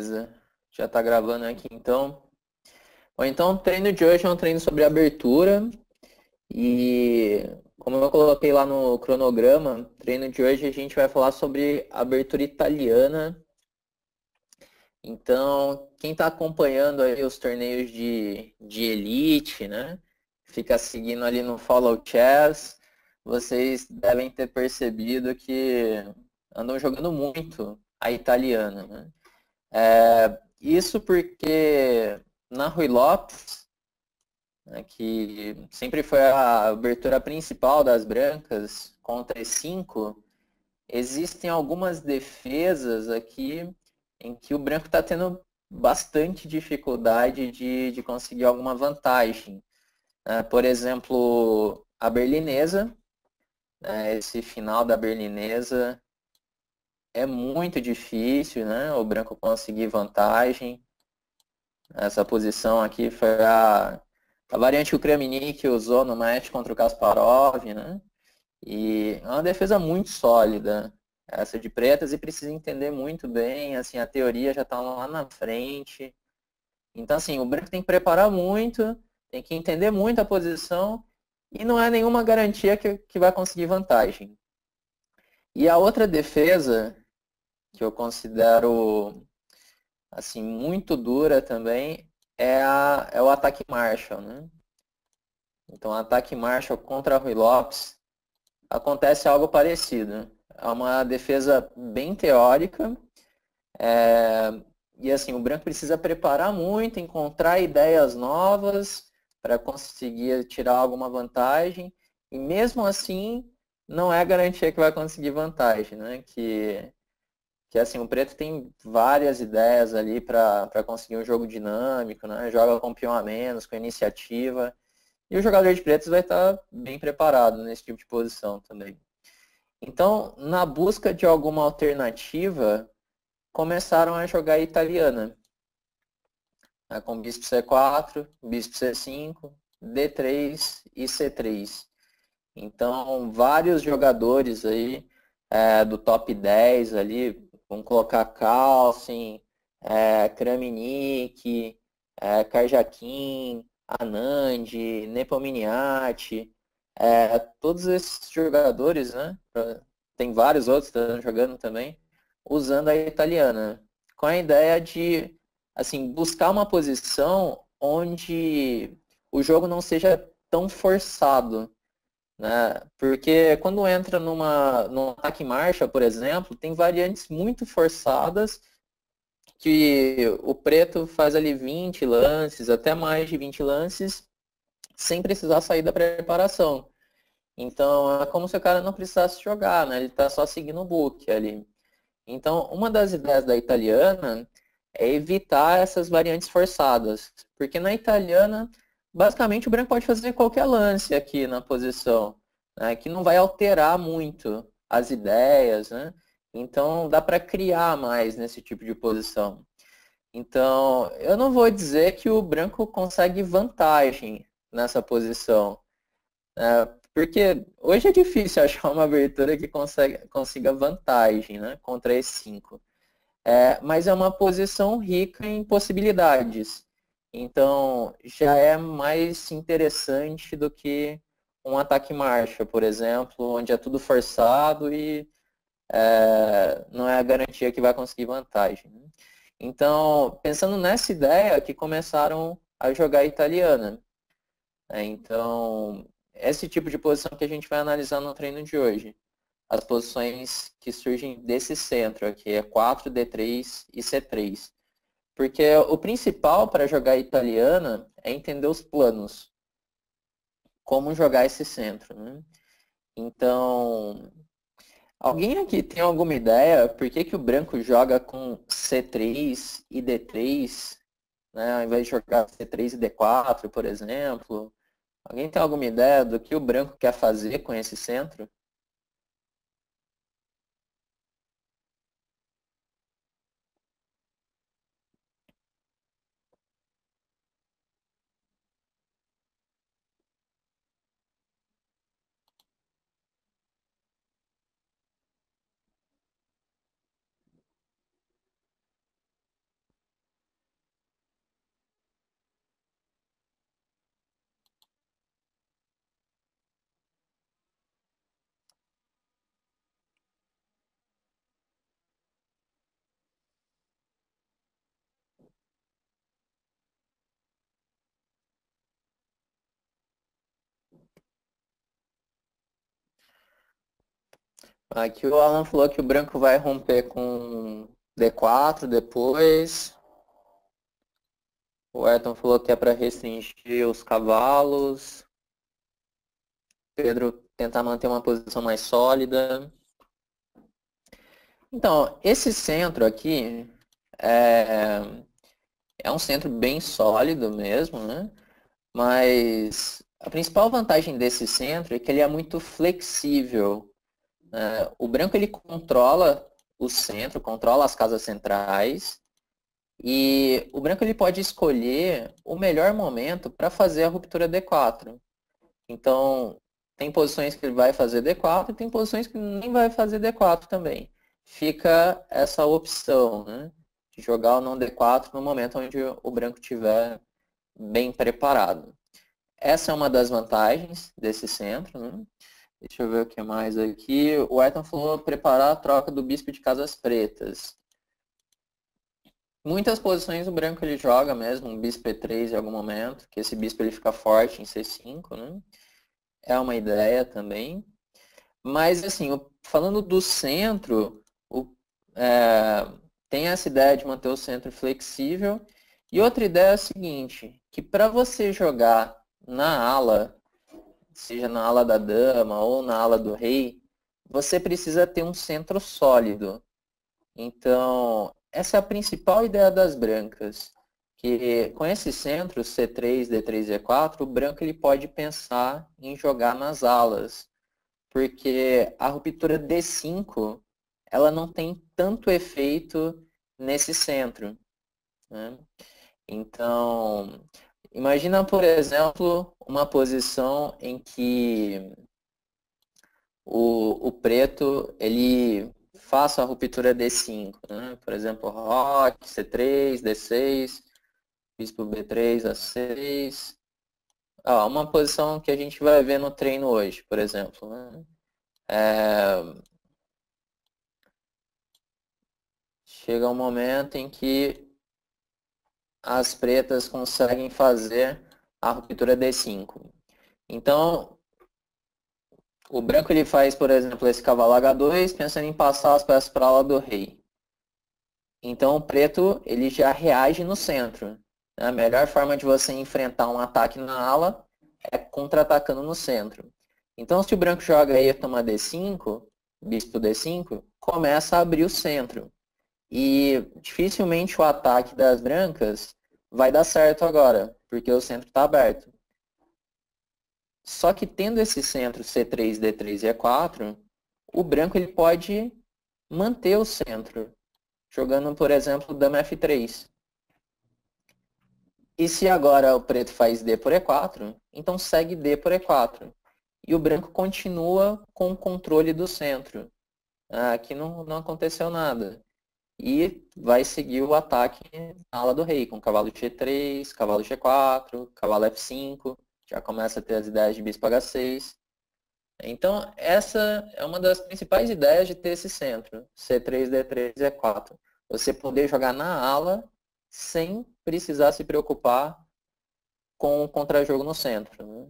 Beleza. Já tá gravando aqui então. Bom, então o treino de hoje é um treino sobre abertura e como eu coloquei lá no cronograma, treino de hoje a gente vai falar sobre abertura italiana. Então, quem está acompanhando aí os torneios de elite, né? Fica seguindo ali no Follow Chess, vocês devem ter percebido que andam jogando muito a italiana, né? Isso porque na Rui Lopes, né, que sempre foi a abertura principal das brancas contra E5, existem algumas defesas aqui em que o branco está tendo bastante dificuldade de conseguir alguma vantagem. Por exemplo, a berlinesa, esse final da berlinesa é muito difícil, né? O branco conseguir vantagem. Essa posição aqui foi a variante que o Kramnik usou no match contra o Kasparov, né? E é uma defesa muito sólida, essa de pretas, e precisa entender muito bem, assim, a teoria já está lá na frente. Então, assim, o branco tem que preparar muito, tem que entender muito a posição, e não é nenhuma garantia que vai conseguir vantagem. E a outra defesa, que eu considero assim, muito dura também, é o ataque Marshall, né? Então, o ataque Marshall contra Rui Lopes acontece algo parecido. É uma defesa bem teórica, e assim, o branco precisa preparar muito, encontrar ideias novas para conseguir tirar alguma vantagem, e mesmo assim, não é garantia que vai conseguir vantagem, né? Que assim, o preto tem várias ideias ali para conseguir um jogo dinâmico, né? Joga com peão a menos, com iniciativa. E o jogador de pretos vai estar bem preparado nesse tipo de posição também. Então, na busca de alguma alternativa, começaram a jogar italiana, né? Com bispo C4, bispo C5, D3 e C3. Então, vários jogadores aí do top 10 ali, vamos colocar Carlsen, Kramnik, Karjakin, Anand, Nepomniachtchi, todos esses jogadores, né? Tem vários outros que estão jogando também, usando a italiana, com a ideia de assim, buscar uma posição onde o jogo não seja tão forçado, né? Porque quando entra num ataque em marcha, por exemplo, tem variantes muito forçadas que o preto faz ali 20 lances, até mais de 20 lances, sem precisar sair da preparação. Então, é como se o cara não precisasse jogar, né? Ele está só seguindo o book ali. Então, uma das ideias da italiana é evitar essas variantes forçadas, porque na italiana, basicamente, o branco pode fazer qualquer lance aqui na posição, né, que não vai alterar muito as ideias, né? Então, dá para criar mais nesse tipo de posição. Então, eu não vou dizer que o branco consegue vantagem nessa posição, porque hoje é difícil achar uma abertura que consiga vantagem, né, contra E5. Mas é uma posição rica em possibilidades. Então, já é mais interessante do que um ataque marcha, por exemplo, onde é tudo forçado e não é a garantia que vai conseguir vantagem. Então, pensando nessa ideia que começaram a jogar italiana. Então, esse tipo de posição que a gente vai analisar no treino de hoje. As posições que surgem desse centro aqui, é 4, D3 e C3. Porque o principal para jogar italiana é entender os planos, como jogar esse centro, né? Então, alguém aqui tem alguma ideia por que o branco joga com C3 e D3, né, ao invés de jogar C3 e D4, por exemplo? Alguém tem alguma ideia do que o branco quer fazer com esse centro? Aqui o Alan falou que o branco vai romper com D4 depois. O Ayrton falou que é para restringir os cavalos. Pedro tentar manter uma posição mais sólida. Então, esse centro aqui é um centro bem sólido mesmo, né? Mas a principal vantagem desse centro é que ele é muito flexível. O branco ele controla o centro, controla as casas centrais, e o branco ele pode escolher o melhor momento para fazer a ruptura D4. Então, tem posições que ele vai fazer D4 e tem posições que nem vai fazer D4 também. Fica essa opção, né, de jogar o não D4 no momento onde o branco estiver bem preparado. Essa é uma das vantagens desse centro, né? Deixa eu ver o que mais aqui. O Ayrton falou preparar a troca do bispo de casas pretas. Muitas posições o branco ele joga mesmo, um bispo E3 em algum momento, que esse bispo ele fica forte em C5, né? É uma ideia também. Mas, assim, falando do centro, tem essa ideia de manter o centro flexível. E outra ideia é a seguinte, que para você jogar na ala, seja na ala da dama ou na ala do rei, você precisa ter um centro sólido. Então, essa é a principal ideia das brancas, que com esse centro, C3, D3 e E4, o branco ele pode pensar em jogar nas alas, porque a ruptura D5, ela não tem tanto efeito nesse centro, né? Então, imagina, por exemplo, uma posição em que o preto ele faça a ruptura D5, né? Por exemplo, roque, C3, D6, bispo B3, A6. Uma posição que a gente vai ver no treino hoje, por exemplo, né? Chega um momento em que as pretas conseguem fazer a ruptura D5. Então, o branco ele faz, por exemplo, esse cavalo H2, pensando em passar as peças para a ala do rei. Então, o preto ele já reage no centro. A melhor forma de você enfrentar um ataque na ala é contra-atacando no centro. Então, se o branco joga aí toma D5, bispo D5, começa a abrir o centro. E dificilmente o ataque das brancas vai dar certo agora, porque o centro está aberto. Só que tendo esse centro C3, D3 e E4, o branco ele pode manter o centro, jogando, por exemplo, dama F3. E se agora o preto faz D por E4, então segue D por E4. E o branco continua com o controle do centro. Aqui não aconteceu nada. E vai seguir o ataque na ala do rei, com cavalo G3, cavalo G4, cavalo F5. Já começa a ter as ideias de bispo H6. Então, essa é uma das principais ideias de ter esse centro, C3, D3, E4. Você poder jogar na ala sem precisar se preocupar com o contrajogo no centro, né?